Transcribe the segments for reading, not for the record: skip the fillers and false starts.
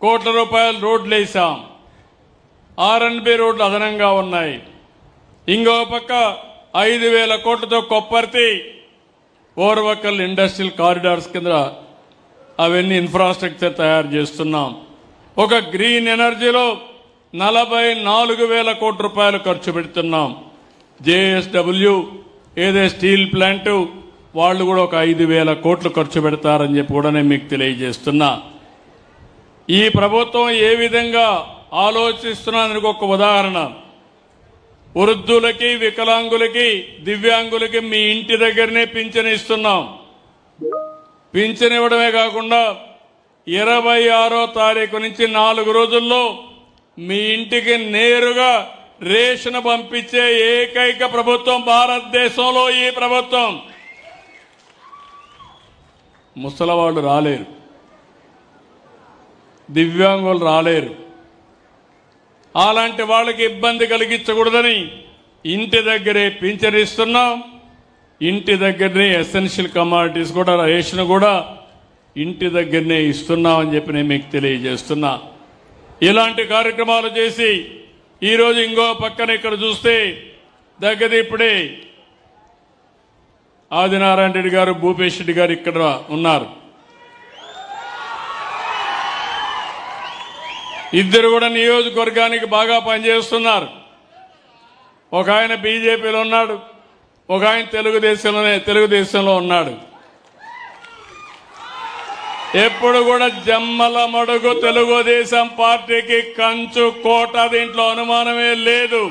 కోట్ల రూపాయలు రోడ్లు వేసాం. R&B రోడ్లు అదనంగా ఉన్నాయి. ఇంకో పక్క 5,000 కోట్లతో కొప్పర్తి ఓర్వకల్ ఇండస్ట్రియల్ కారిడార్స్ కింద అవన్నీ ఇన్ఫ్రాస్ట్రక్చర్ తయారు చేస్తున్నాం. ఒక గ్రీన్ ఎనర్జీలో 44,000 కోట్ల రూపాయలు ఖర్చు పెడుతున్నాం. JSW ఏదే స్టీల్ ప్లాంట్ వాళ్ళు కూడా ఒక 5,000 కోట్లు ఖర్చు పెడతారని చెప్పి కూడా నేను మీకు తెలియజేస్తున్నా. ఈ ప్రభుత్వం ఏ విధంగా ఆలోచిస్తున్నదానికి ఒక ఉదాహరణ, వృద్ధులకి, వికలాంగులకి, దివ్యాంగులకి మీ ఇంటి దగ్గరనే పింఛన్ ఇస్తున్నాం. పింఛన్ ఇవ్వడమే కాకుండా 26వ తారీఖు నుంచి 4 రోజుల్లో మీ ఇంటికి నేరుగా రేషన్ పంపించే ఏకైక ప్రభుత్వం భారతదేశంలో ఈ ప్రభుత్వం. ముసలవాళ్ళు రాలేరు, దివ్యాంగులు రాలేరు. అలాంటి వాళ్ళకి ఇబ్బంది కలిగించకూడదని ఇంటి దగ్గరే పింఛన్ ఇస్తున్నాం. ఇంటి దగ్గరనే ఎసెన్షియల్ కమాడిటీస్ కూడా, రేషన్ కూడా ఇంటి దగ్గరనే ఇస్తున్నామని చెప్పి నేను మీకు తెలియజేస్తున్నా. ఇలాంటి కార్యక్రమాలు చేసి ఈరోజు ఇంకో పక్కన ఇక్కడ చూస్తే దగ్గర ఇప్పుడే ఆదినారాయణ రెడ్డి గారు, భూపేష్ రెడ్డి గారు ఇక్కడ ఉన్నారు. ఇద్దరు కూడా నియోజకవర్గానికి బాగా పనిచేస్తున్నారు. ఒక ఆయన బీజేపీలో ఉన్నాడు, ఒక ఆయన తెలుగుదేశంలో ఉన్నాడు. ఎప్పుడు కూడా జమ్మల మడుగు తెలుగుదేశం పార్టీకి కంచు కోట, దీంట్లో అనుమానమే లేదు.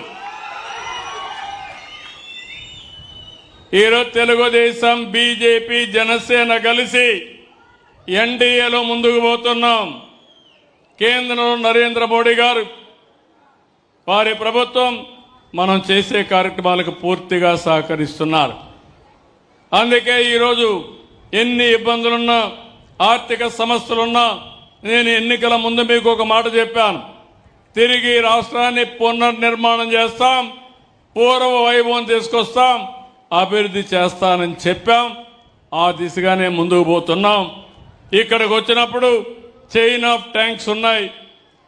ఈరోజు తెలుగుదేశం, బీజేపీ, జనసేన కలిసి ఎన్డీఏలో ముందుకు పోతున్నాం. కేంద్రంలో నరేంద్ర మోడీ గారు, వారి ప్రభుత్వం మనం చేసే కార్యక్రమాలకు పూర్తిగా సహకరిస్తున్నారు. అందుకే ఈరోజు ఎన్ని ఇబ్బందులున్నా, ఆర్థిక సమస్యలున్నా, నేను ఎన్నికల ముందు మీకు ఒక మాట చెప్పాను, తిరిగి రాష్ట్రాన్ని పునర్నిర్మాణం చేస్తాం, పూర్వ వైభవం తీసుకొస్తాం, అభివృద్ధి చేస్తానని చెప్పాం. ఆ దిశగానే ముందుకు పోతున్నాం. ఇక్కడికి వచ్చినప్పుడు చైన్ ఆఫ్ ట్యాంక్స్ ఉన్నాయి,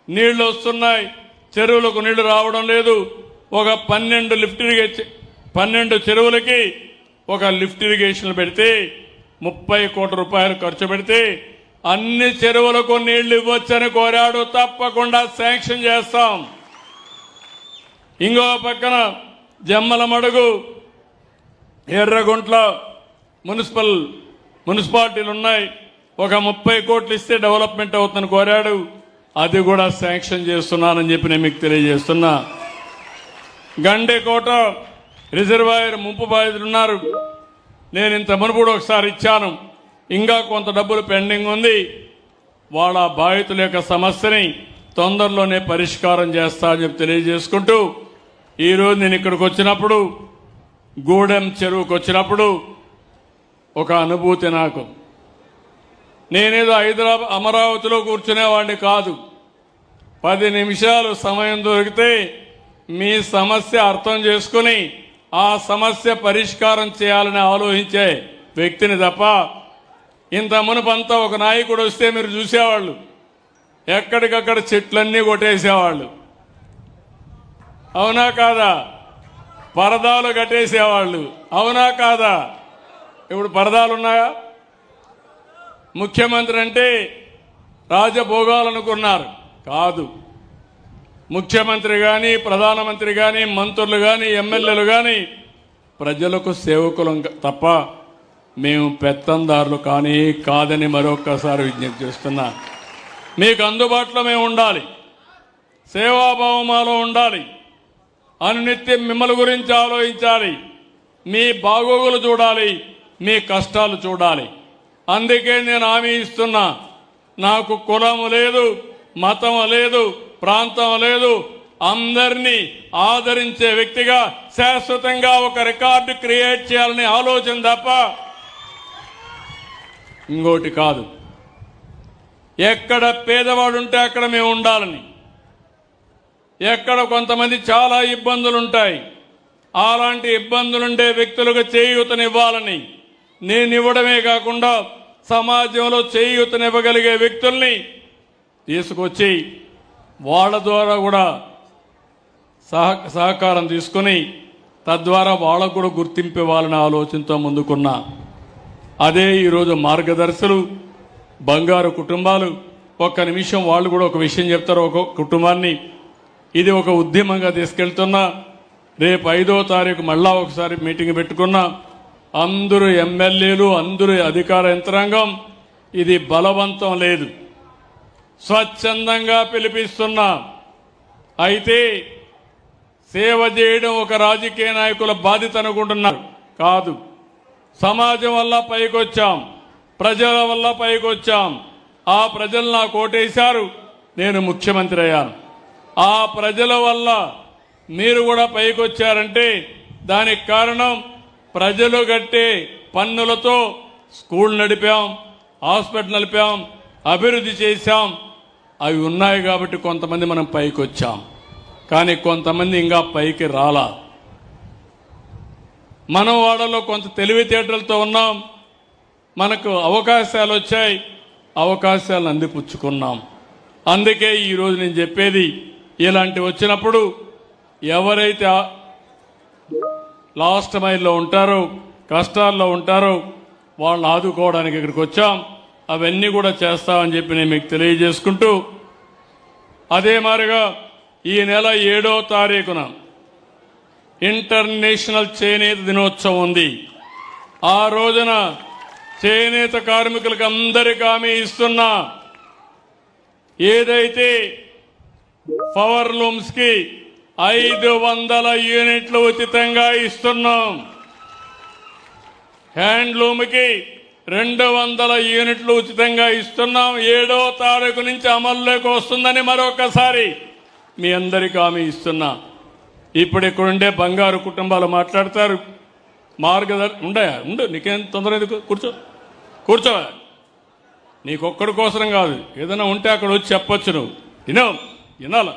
నీళ్లు వస్తున్నాయి, చెరువులకు నీళ్లు రావడం లేదు. ఒక 12 చెరువులకి ఒక లిఫ్ట్ ఇరిగేషన్ పెడితే 30 కోట్ల రూపాయలు ఖర్చు పెడితే అన్ని చెరువులకు నీళ్లు ఇవ్వచ్చని కోరాడు. తప్పకుండా శాంక్షన్ చేస్తాం. ఇంకో పక్కన జమ్మల మడుగు, ఎర్రగుంట్ల మున్సిపాలిటీలు ఉన్నాయి. ఒక 30 కోట్లు ఇస్తే డెవలప్మెంట్ అవుతుందని కోరాడు. అది కూడా శాంక్షన్ చేస్తున్నానని చెప్పి నేను మీకు తెలియజేస్తున్నా. గండేకోట రిజర్వాయర్ ముంపు బాధితులున్నారు. నేను ఇంత మునుపు ఒకసారి ఇచ్చాను, ఇంకా కొంత డబ్బులు పెండింగ్ ఉంది. వాళ్ళ బాధితుల యొక్క సమస్యని తొందరలోనే పరిష్కారం చేస్తా అని చెప్పి తెలియజేసుకుంటూ, ఈరోజు నేను ఇక్కడికి వచ్చినప్పుడు, గూడెం చెరువుకు వచ్చినప్పుడు ఒక అనుభూతి నాకు. నేనేదో హైదరాబాద్ అమరావతిలో కూర్చునేవాడిని కాదు. 10 నిమిషాలు సమయం దొరికితే మీ సమస్య అర్థం చేసుకుని ఆ సమస్య పరిష్కారం చేయాలని ఆలోచించే వ్యక్తిని తప్ప, ఇంత మునుపంతా ఒక నాయకుడు వస్తే మీరు చూసేవాళ్ళు, ఎక్కడికక్కడ చెట్లన్నీ కొట్టేసేవాళ్ళు, అవునా కాదా? పరదాలు కట్టేసేవాళ్ళు, అవునా కాదా? ఇప్పుడు పరదాలు ఉన్నాయా? ముఖ్యమంత్రి అంటే రాజభోగాలనుకున్నారు, కాదు. ముఖ్యమంత్రి కానీ, ప్రధానమంత్రి కానీ, మంత్రులు కానీ, ఎమ్మెల్యేలు కానీ ప్రజలకు సేవకులు తప్ప మేము పెత్తందారులు కానీ కాదని మరొక్కసారి విజ్ఞప్తి చేస్తున్నా. మీకు అందుబాటులో మేము ఉండాలి, సేవాభావం మాలో ఉండాలి, అనునిత్యం మిమ్మల్ని గురించి ఆలోచించాలి, మీ బాగోగులు చూడాలి, మీ కష్టాలు చూడాలి. అందుకే నేను హామీ ఇస్తున్నా, నాకు కులం లేదు, మతం లేదు, ప్రాంతం లేదు, అందరినీ ఆదరించే వ్యక్తిగా శాశ్వతంగా ఒక రికార్డు క్రియేట్ చేయాలనే ఆలోచన తప్ప ఇంకోటి కాదు. ఎక్కడ పేదవాడు ఉంటే అక్కడ మేము ఉండాలని, ఎక్కడ కొంతమంది చాలా ఇబ్బందులు ఉంటాయి, అలాంటి ఇబ్బందులుండే వ్యక్తులకు చేయూతనివ్వాలని, నేను ఇవ్వడమే కాకుండా సమాజంలో చేయూతనివ్వగలిగే వ్యక్తుల్ని తీసుకొచ్చి వాళ్ళ ద్వారా కూడా సహకారం తీసుకుని తద్వారా వాళ్ళకు కూడా గుర్తింపు ఇవ్వాలనే ఆలోచనతో ముందుకున్నా. అదే ఈరోజు మార్గదర్శులు బంగారు కుటుంబాలు. ఒక్క నిమిషం వాళ్ళు కూడా ఒక విషయం చెప్తారు. ఒక కుటుంబాన్ని ఇది ఒక ఉద్యమంగా తీసుకెళ్తున్నా. రేపు 5వ తారీఖు మళ్ళా ఒకసారి మీటింగ్ పెట్టుకున్నా. అందరూ ఎమ్మెల్యేలు, అందరూ అధికార యంత్రాంగం, ఇది బలవంతం లేదు, స్వచ్ఛందంగా పిలిపిస్తున్నా. అయితే సేవ చేయడం ఒక రాజకీయ నాయకుల బాధ్యత అనుకుంటున్నారు. కాదు, సమాజం వల్ల పైకొచ్చాం, ప్రజల వల్ల పైకొచ్చాం. ఆ ప్రజలు నాకు ఓటేశారు, నేను ముఖ్యమంత్రి అయ్యాను. ఆ ప్రజల వల్ల మీరు కూడా పైకొచ్చారంటే దానికి కారణం ప్రజలు కట్టే పన్నులతో స్కూల్ నడిపాం, హాస్పిటల్ నడిపాం, అభివృద్ధి చేశాం. అవి ఉన్నాయి కాబట్టి కొంతమంది మనం పైకి వచ్చాం. కానీ కొంతమంది ఇంకా పైకి రాలా. మనం వాళ్ళలో కొంత తెలివితేటలతో ఉన్నాం, మనకు అవకాశాలు వచ్చాయి, అవకాశాలను అందిపుచ్చుకున్నాం. అందుకే ఈరోజు నేను చెప్పేది, ఇలాంటి వచ్చినప్పుడు ఎవరైతే లాస్ట్ మైల్లో ఉంటారో, కష్టాల్లో ఉంటారో వాళ్ళని ఆదుకోవడానికి ఇక్కడికి వచ్చాం. అవన్నీ కూడా చేస్తామని చెప్పి నేను మీకు తెలియజేసుకుంటూ, అదే మాదిరిగా ఈ నెల 7వ తారీఖున ఇంటర్నేషనల్ చేనేత దినోత్సవం ఉంది. ఆ రోజున చేనేత కార్మికులకు అందరికీ హామీ ఇస్తున్నా, ఏదైతే పవర్ లూమ్స్ కి 500 యూనిట్లు ఉచితంగా ఇస్తున్నాం, హ్యాండ్లూమ్ కి 200 యూనిట్లు ఉచితంగా ఇస్తున్నాం. 7వ తారీఖు నుంచి అమల్లోకి వస్తుందని మరొకసారి మీ అందరికీ హామీ ఇస్తున్నా. ఇప్పుడు ఇక్కడుండే బంగారు కుటుంబాలు మాట్లాడతారు. ఉండు, నీకేం తొందర ఎందుకు, కూర్చో. నీకొక్కడి కోసం కాదు, ఏదైనా ఉంటే అక్కడ వచ్చి చెప్పొచ్చు. నువ్వు వినాలా.